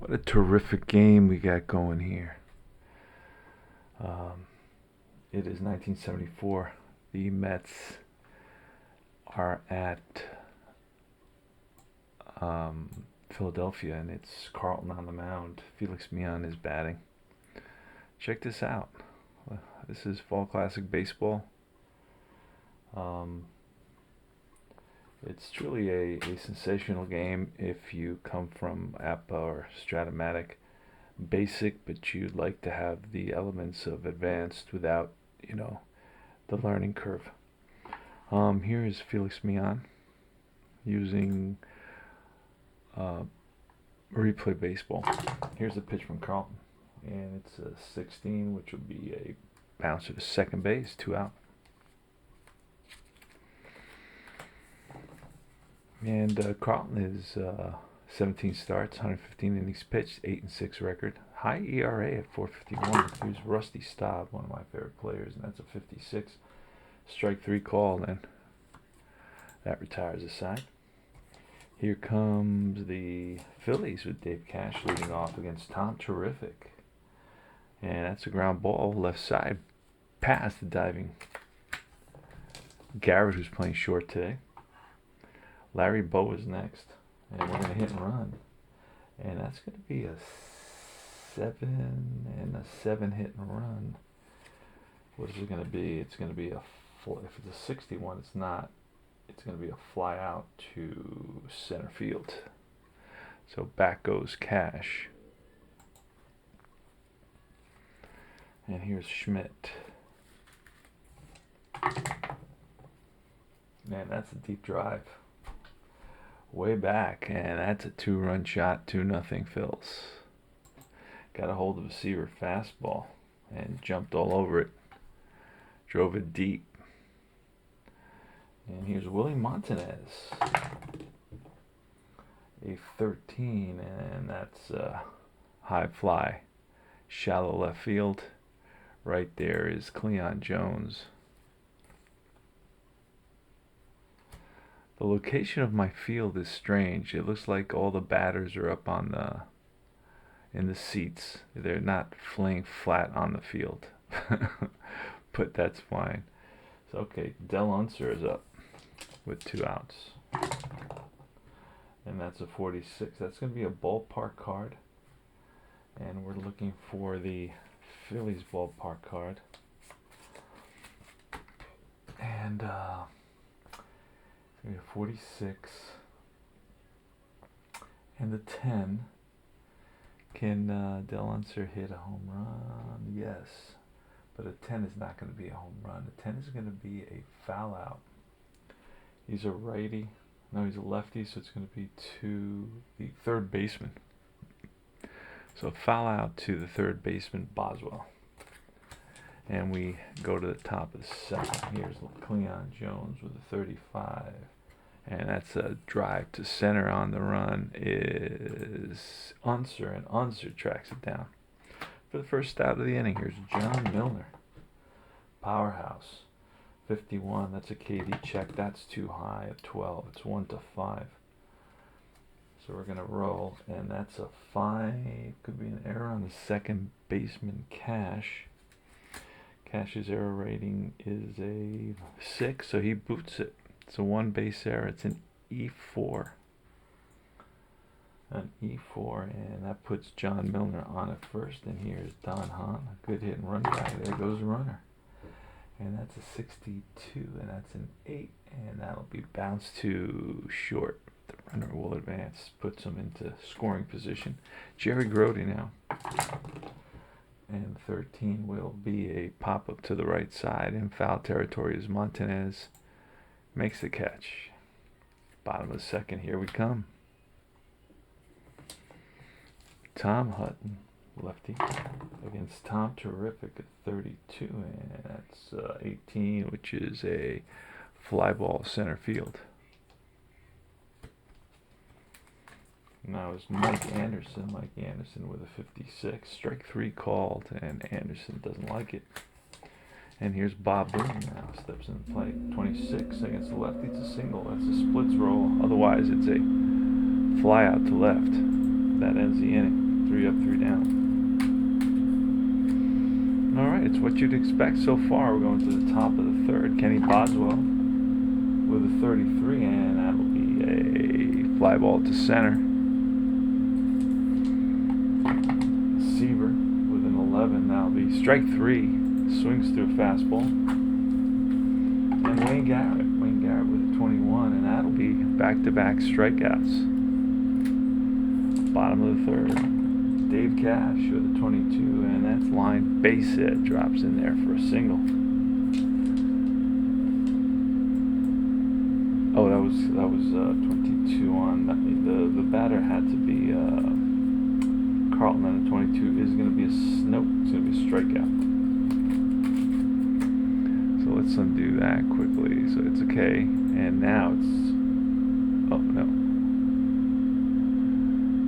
What a terrific game we got going here. Um, it is 1974. The Mets are at Philadelphia, and it's Carlton on the mound. Felix Mian is batting. Check this out. This is Fall Classic Baseball. Um, it's truly a sensational game if you come from APA or Stratomatic. Basic, but you'd like to have the elements of advanced without, the learning curve. Here is Felix Mian using replay baseball. Here's a pitch from Carlton, and it's a 16, which will be a bouncer to second base, 2 out. And Carlton is 17 starts, 115 innings pitched, 8-6 record. High ERA at 4.51. Here's Rusty Staub, one of my favorite players, and that's a 56. Strike 3 call, then that retires the side. Here comes the Phillies with Dave Cash leading off against Tom Terrific. And that's a ground ball, left side, past the diving Garrett, who's playing short today. Larry Bow is next, and we're going to hit and run. And that's going to be a 7 hit and run. What is it going to be? It's going to be if it's a 61, it's not. It's going to be a fly out to center field. So back goes Cash. And here's Schmidt. Man, that's a deep drive. Way back, and that's a 2-run shot, 2-0 Phils. Got a hold of a Seaver fastball and jumped all over it. Drove it deep. And here's Willie Montanez. A 13, and that's a high fly. Shallow left field. Right there is Cleon Jones. The location of my field is strange. It looks like all the batters are up in the seats. They're not laying flat on the field. But that's fine. So, okay, Del Unser is up with 2 outs. And that's a 46. That's going to be a ballpark card. And we're looking for the Phillies ballpark card. And, 46. And the 10. Can Del Unser hit a home run? Yes. But a 10 is not going to be a home run. A 10 is going to be a foul out. He's a righty. No, he's a lefty, so it's going to be to the third baseman. So foul out to the third baseman, Boswell. And we go to the top of the second. Here's Cleon Jones with a 35. And that's a drive to center on the run is Unser, and Unser tracks it down. For the first out of the inning, here's John Milner. Powerhouse. 51, that's a KD check. That's too high at 12. It's 1-5. So we're going to roll, and that's a 5. Could be an error on the second baseman, Cash. Cash's error rating is a 6, so he boots it. It's a 1 base error. It's an E4. An E4, and that puts John Milner on at first. And here's Don Hahn, a good hit and run guy. There goes the runner. And that's a 62, and that's an 8. And that'll be bounced to short. The runner will advance, puts him into scoring position. Jerry Grody now. And 13 will be a pop-up to the right side. In foul territory is Montanez. Makes the catch. Bottom of the second, here we come. Tom Hutton, lefty, against Tom Terrific at 32, and that's 18, which is a fly ball center field. Now is Mike Anderson. Mike Anderson with a 56. Strike 3 called, and Anderson doesn't like it. And here's Bob Boone now. Steps in the plate. 26 against the lefty. It's a single. That's a splits roll. Otherwise, it's a fly out to left. That ends the inning. 3 up, 3 down. Alright, it's what you'd expect so far. We're going to the top of the third. Kenny Boswell with a 33, and that'll be a fly ball to center. Seaver with an 11, that'll be strike 3. Swings through a fastball. And Wayne Garrett with a 21, and that'll be back-to-back strikeouts. Bottom of the third. Dave Cash with a 22, and that's line base hit. Drops in there for a single. Oh, that was 22 on the batter had to be Carlton, and the 22 is going to be it's going to be a strikeout. So let's undo that quickly. So it's okay, and now it's no.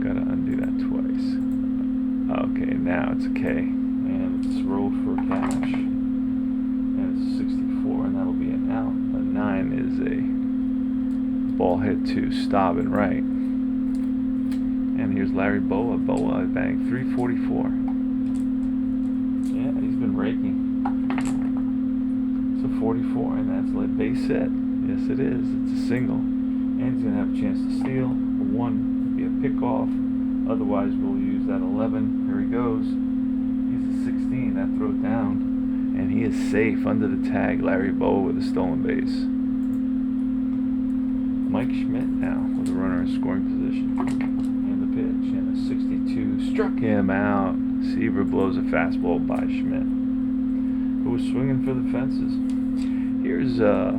Gotta undo that twice. Okay, now it's okay. And it's rolled for cash. And it's 64, and that'll be an out. A 9 is a ball hit to Staubin right. And here's Larry Boa. Boa batting 344. Yeah, he's been raking. It's a 44, and that's like base hit. Yes, it is. It's a single. And he's going to have a chance to steal. A 1. Be a pickoff. Otherwise, we'll use that 11. Here he goes. He's a 16. That throw down, and he is safe under the tag. Larry Boa with a stolen base. Mike Schmidt now with a runner in scoring position. And the pitch, and a 62 struck him out. Seaver blows a fastball by Schmidt, who was swinging for the fences. Here's a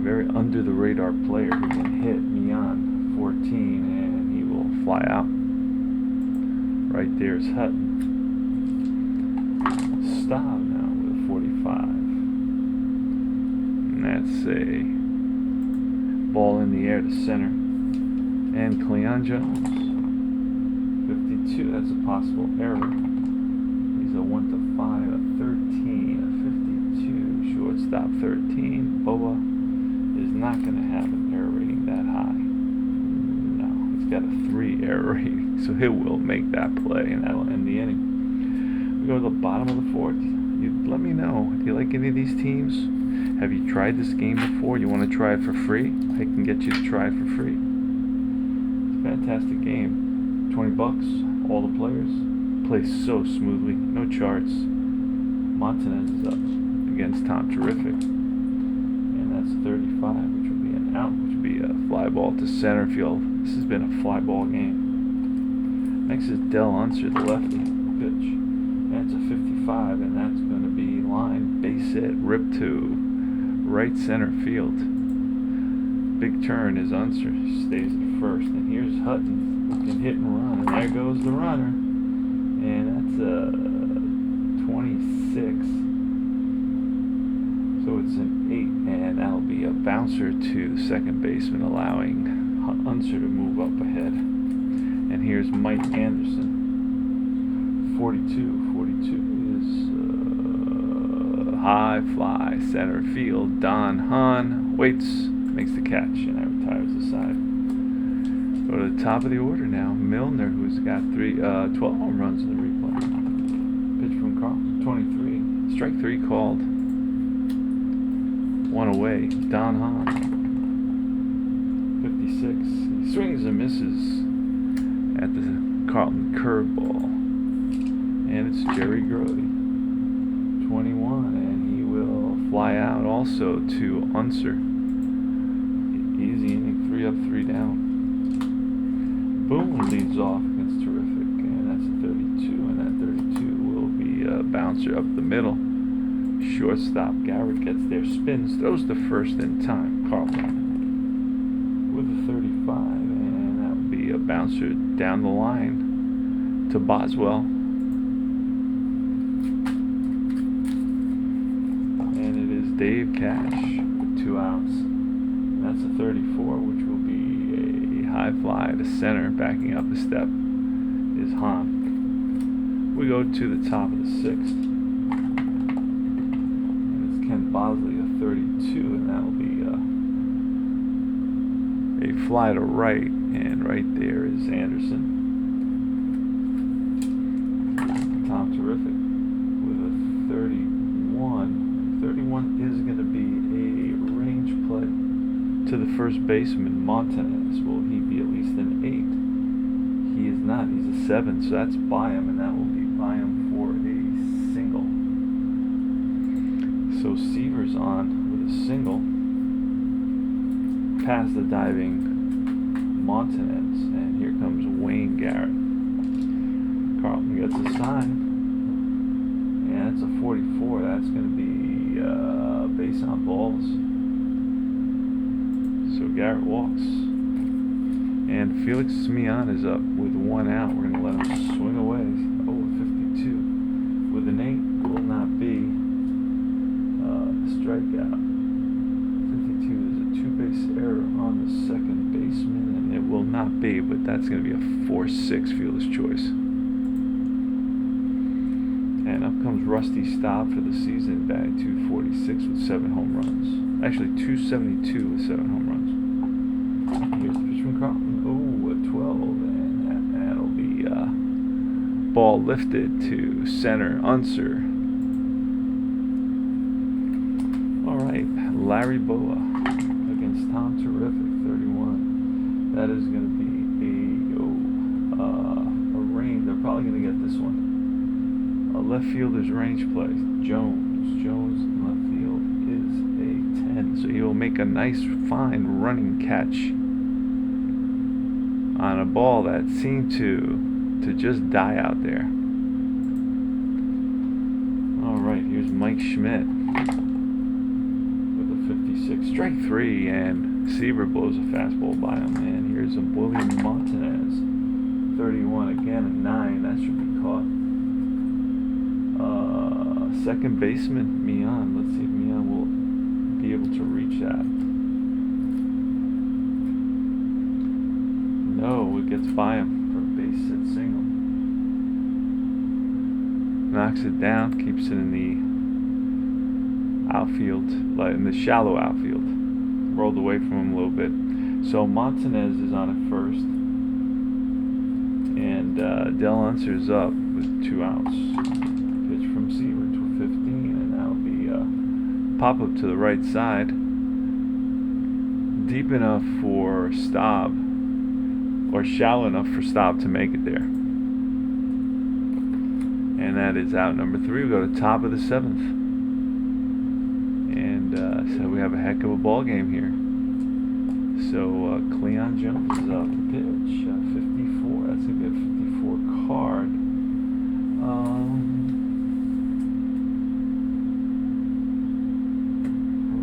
very under-the-radar player who can hit beyond 14, and he will fly out. Right there is Hutton. Staub now with a 45. And that's a ball in the air to center. And Cleon Jones, 52, that's a possible error. He's a 1 to 5, a 13, a 52, shortstop 13. Boa is not going to have an error rating that high. No, he's got a 3 error rating, so he will make that play, and that'll end the inning. We go to the bottom of the fourth. You let me know. Do you like any of these teams? Have you tried this game before? You want to try it for free? I can get you to try it for free. It's a fantastic game. $20, all the players. Plays so smoothly, no charts. Montanez is up against Tom Terrific. That's 35, which will be an out, which will be a fly ball to center field. This has been a fly ball game. Next is Del Unser, the lefty, pitch. That's a 55, and that's going to be line, base hit, rip to right center field. Big turn is Unser, stays at first. And here's Hutton, who can hit and run. And there goes the runner. And that's a 26. So it's an 8, and that'll be a bouncer to the second baseman, allowing Unser to move up ahead. And here's Mike Anderson, 42. 42 is high fly, center field. Don Hahn waits, makes the catch, and that retires the side. Go to the top of the order now. Milner, who's got 12 home runs in the replay. Pitch from Carlton, 23. Strike 3 called. 1 away. Don Hahn, 56. He swings and misses at the Carlton curveball. And it's Jerry Grody, 21, and he will fly out also to Unser. Easy inning, 3 up, 3 down. Boone leads off against Terrific, and that's a 32, and that 32 will be a bouncer up the middle. Shortstop Garrett gets there, spins, throws the first in time. Carlton with a 35, and that will be a bouncer down the line to Boswell. And it is Dave Cash with 2 outs. And that's a 34, which will be a high fly to center. Backing up a step is Hahn. We go to the top of the 6th. Ken Bosley, a 32, and that'll be a fly to right And right there is Anderson. Tom Terrific with a 31. 31 is going to be a range play to the first baseman, Montanez. Will he be at least an 8? He is not. He's a 7, so that's by him, and that will be by him for a single. So Seaver's on with a single past the diving Montanez, and here comes Wayne Garrett. Carlton gets a sign, and it's a 44. That's going to be base on balls. So Garrett walks, and Felix Smian is up with 1 out. We're going to let him swing away. Oh, 52 with an 8 will not be strikeout. 52 is a 2-base error on the second baseman, and it will not be, but that's going to be a 4-6 fielder's choice. And up comes Rusty Staub for the season, batting .246 with 7 home runs. Actually, .272 with 7 home runs. Here's the pitch from Carlton. Oh, a 12, and that'll be ball lifted to center, Unser. All right, Larry Boa against Tom Terrific, 31. That is going to be a range. They're probably going to get this one. A left fielder's range play. Jones in left field is a 10. So he will make a nice, fine running catch on a ball that seemed to just die out there. All right, here's Mike Schmidt with a 56. Strike 3, and Seaver blows a fastball by him. And here's a William Montanez, 31 again, a 9. That should be caught. Second baseman, Mian. Let's see if Mian will be able to reach that. No, it gets by him for a base hit single. Knocks it down, keeps it in the outfield, like in the shallow outfield. Rolled away from him a little bit. So Montanez is on at first, and Del Unser's up with 2 outs. Pitch from Seaver to 15, and that'll be pop up to the right side, deep enough for Staub, or shallow enough for Staub to make it there. And that is out number 3. We go to top of the 7th, and so we have a heck of a ball game here. So Cleon Jones is up. Pitch 54. That's gonna be a 54 card.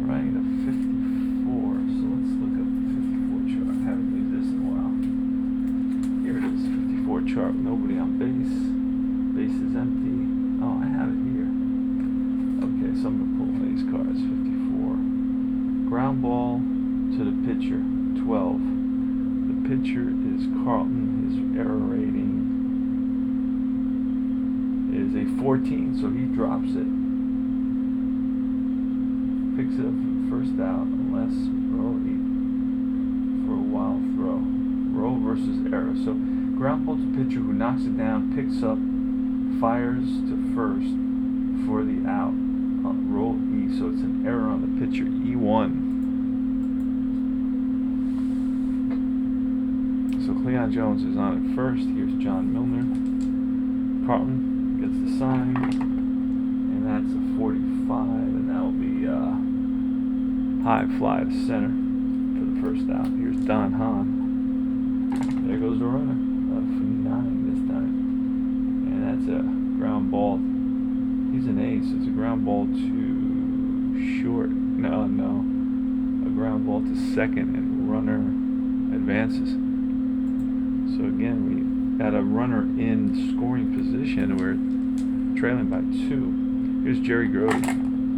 Right, a 54. So let's look up the 54 chart. I haven't used this in a while. Here it is, 54 chart. Nobody on base. Base is empty. Oh, I have it here. Okay, so I'm gonna pull one of these cards. 54. Ground ball to the pitcher, 12. The pitcher is Carlton. His error rating is a 14, so he drops it. Picks it up for the first out, unless Rowe for a wild throw. Rowe versus error. So ground ball to pitcher who knocks it down, picks up, fires to first for the out. Roll E, so it's an error on the pitcher, E1. So Cleon Jones is on at first. Here's John Milner. Carlton gets the sign, and that's a 45, and that'll be high fly to center for the first out. Here's Don Hahn. There goes the runner. 9 this time, and that's a ground ball. He's an ace. It's a ground ball to short. No. A ground ball to second, and runner advances. So again, we got a runner in scoring position. We're trailing by 2. Here's Jerry Grody.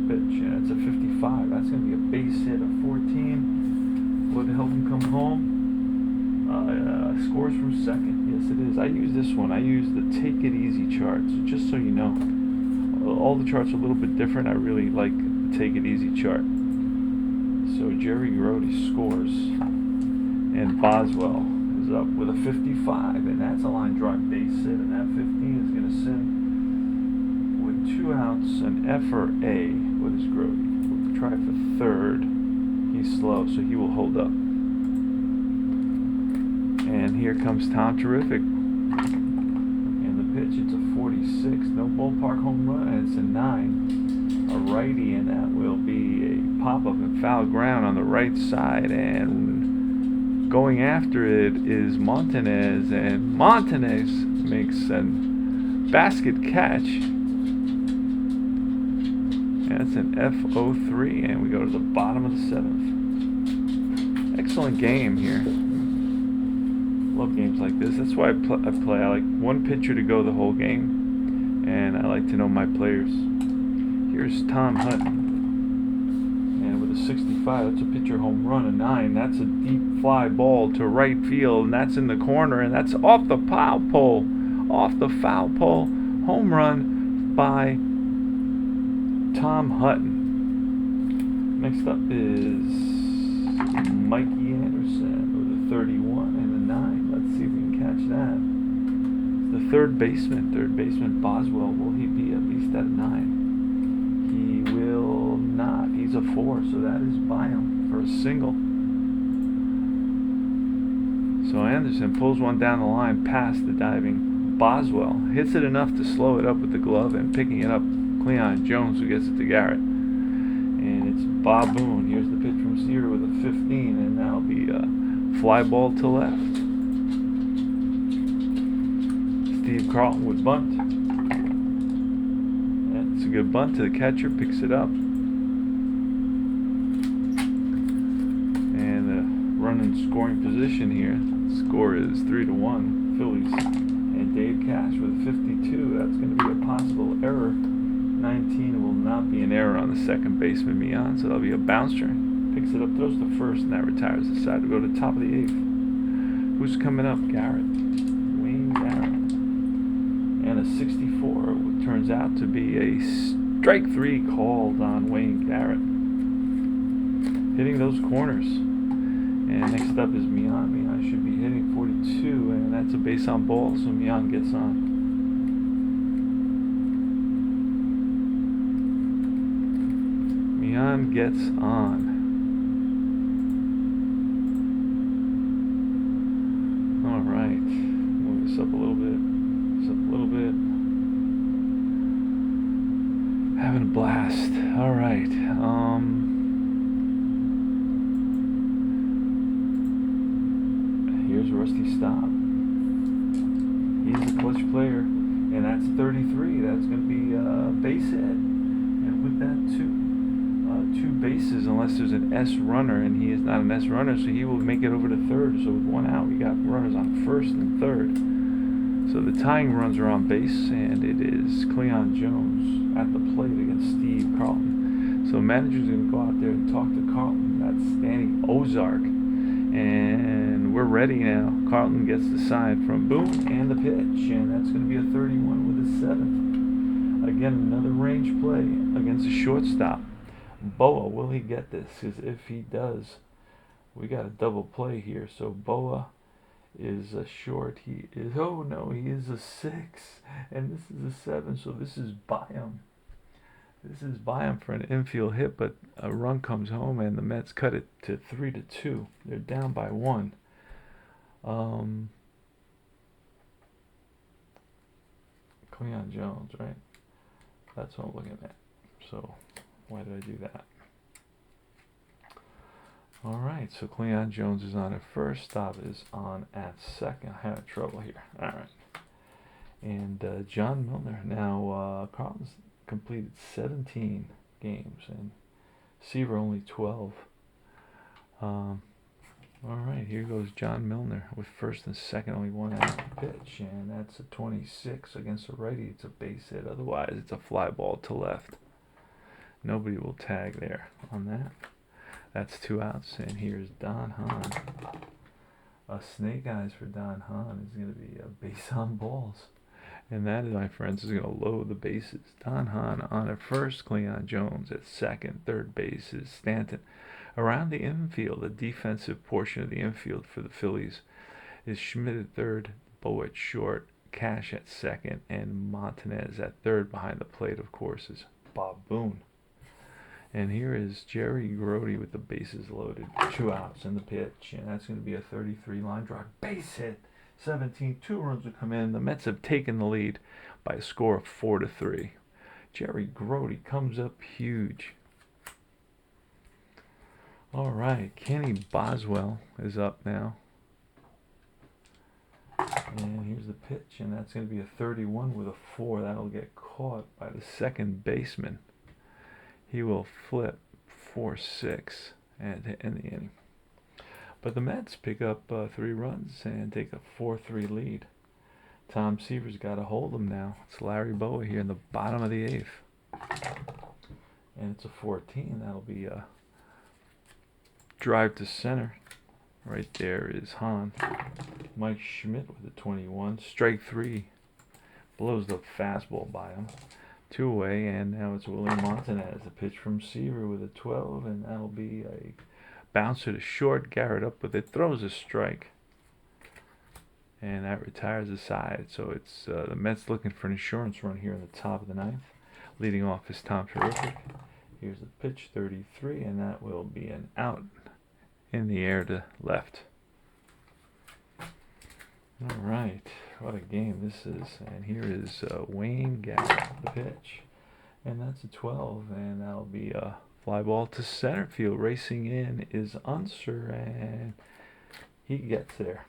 Pitch, and it's a 55. That's going to be a base hit, a 14. Would help him come home. Scores from second. Yes, it is. I use this one. I use the Take It Easy chart. So just so you know, all the charts are a little bit different. I really like the Take It Easy chart. So Jerry Grody scores, and Boswell is comes up with a 55, and that's a line drive base hit, and that 15 is going to send with 2 outs an F or A with his Grody. We'll try for third. He's slow, so he will hold up. And here comes Tom Terrific. And the pitch, it's a 46. No ballpark home run, and it's a 9. A righty, and that will be a pop-up and foul ground on the right side. And going after it is Montanez, and Montanez makes a basket catch. That's an F03, and we go to the bottom of the 7th. Excellent game here. Love games like this. That's why I play. I like one pitcher to go the whole game, and I like to know my players. Here's Tom Hutton, and with a 65, that's a pitcher home run. A 9, that's a deep fly ball to right field, and that's in the corner, and that's off the foul pole. Off the foul pole. Home run by Tom Hutton. Next up is Mikey Anderson with a 31 and a 9. Let's see if we can catch that. The third baseman Boswell. Will he be at least at a 9? He will not. He's a 4, so that is by him for a single. So Anderson pulls one down the line past the diving Boswell. Hits it enough to slow it up with the glove, and picking it up, Cleon Jones, who gets it to Garrett. And it's Bob Boone. Here's the pitch from Seaver with a 15, and that'll be a fly ball to left. Steve Carlton would bunt. That's a good bunt to the catcher, picks it up. And the run in scoring position here. The score is 3-1, Phillies. And Dave Cash with a 52. That's going to be a possible error. 19 will not be an error on the second baseman, Mian, so that'll be a bouncer. Picks it up, throws to first, and that retires the side to go to the top of the 8th. Who's coming up? Garrett. Wayne Garrett. And a 64, what turns out to be a strike 3 called on Wayne Garrett. Hitting those corners. And next up is Mian. Mian should be hitting 42, and that's a base on ball, so Mian gets on. Mian gets on. All right. Move this up a little bit. Having a blast. All right. Here's Rusty Staub. He's a clutch player, and that's 33. That's going to be a base hit, and with that two bases, unless there's an S runner, and he is not an S runner, so he will make it over to third. So with 1 out, we got runners on first and third. So the tying runs are on base, and it is Cleon Jones at the plate against Steve Carlton. So manager's going to go out there and talk to Carlton. That's Danny Ozark. And we're ready now. Carlton gets the sign from Boone and the pitch, and that's going to be a 31 with a 7. Again, another range play against a shortstop. Boa, will he get this? Because if he does, we got a double play here. So Boa is a short. He is, oh no, he is a 6, and this is a 7. So this is by him. This is by him for an infield hit, but a run comes home, and the Mets cut it to 3-2. They're down by 1. Cleon Jones, right? That's what I'm looking at. So why did I do that? All right, so Cleon Jones is on at first. Staub is on at second. I had trouble here. All right. And John Milner. Now, Carlton's completed 17 games, and Seaver only 12. All right, here goes John Milner with first and second, only 1 out pitch, and that's a 26 against a righty. It's a base hit. Otherwise, it's a fly ball to left. Nobody will tag there on that. That's 2 outs, and here's Don Hahn. A snake eyes for Don Hahn is going to be a base on balls. And that, my friends, is going to load the bases. Don Hahn on at first, Cleon Jones at second. Third base is Stanton. Around the infield, the defensive portion of the infield for the Phillies, is Schmidt at third, Bowe at short, Cash at second, and Montanez at third. Behind the plate, of course, is Bob Boone. And here is Jerry Grody with the bases loaded. 2 outs in the pitch, and that's going to be a 33 line drive. Base hit. 17. 2 runs will come in. The Mets have taken the lead by a score of 4-3. Jerry Grody comes up huge. All right, Kenny Boswell is up now. And here's the pitch, and that's going to be a 31 with a 4. That'll get caught by the second baseman. He will flip 4-6 and to end the inning. But the Mets pick up 3 runs and take a 4-3 lead. Tom Seaver's got to hold them now. It's Larry Bowe here in the bottom of the 8th. And it's a 14. That'll be a drive to center. Right there is Hahn. Mike Schmidt with a 21. Strike 3. Blows the fastball by him. 2 away, and now it's Willie Montanez. A pitch from Seaver with a 12, and that'll be a bouncer to short. Garrett up with it. Throws a strike. And that retires the side. So it's the Mets looking for an insurance run here in the top of the 9th. Leading off is Tom Terrific. Here's the pitch, 33, and that will be an out in the air to left. All right, what a game this is. And here is Wayne Garrett, the pitch. And that's a 12, and that'll be a fly ball to center field. Racing in is Unser, and he gets there.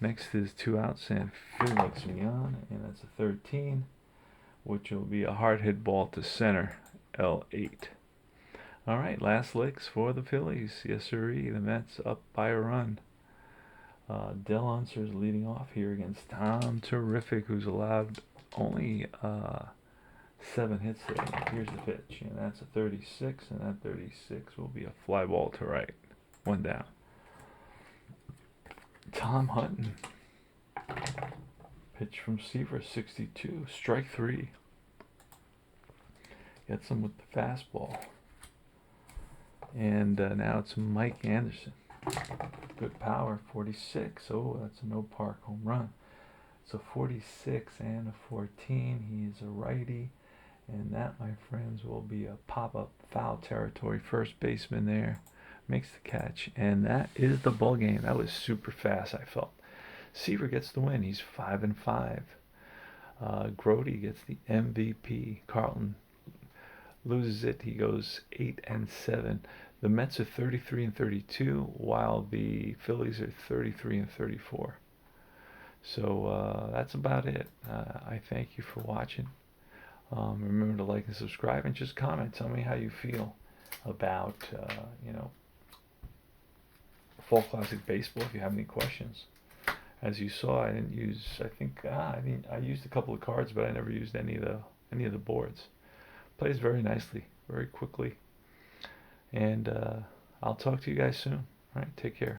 Next is 2 outs and Felix Mian, and that's a 13, which will be a hard hit ball to center, L8. All right, last licks for the Phillies. Yes, sirree. The Mets up by a run. Del Unser's leading off here against Tom Terrific, who's allowed only 7 hits today. Here's the pitch, and that's a 36, and that 36 will be a fly ball to right. 1 down. Tom Hutton. Pitch from Seaver, 62. Strike 3. Gets him with the fastball. And now it's Mike Anderson. Good power, 46. Oh, that's a no-park home run. So 46 and a 14. He is a righty. And that, my friends, will be a pop-up foul territory. First baseman there makes the catch. And that is the ball game. That was super fast, I felt. Seaver gets the win. He's 5-5. Grody gets the MVP. Carlton loses it. He goes 8-7. The Mets are 33-32, while the Phillies are 33-34. So that's about it. I thank you for watching. Remember to like and subscribe, and just comment. Tell me how you feel about Fall Classic Baseball. If you have any questions. As you saw, I didn't use. I used a couple of cards, but I never used any of the boards. Plays very nicely, very quickly. And I'll talk to you guys soon. All right, take care.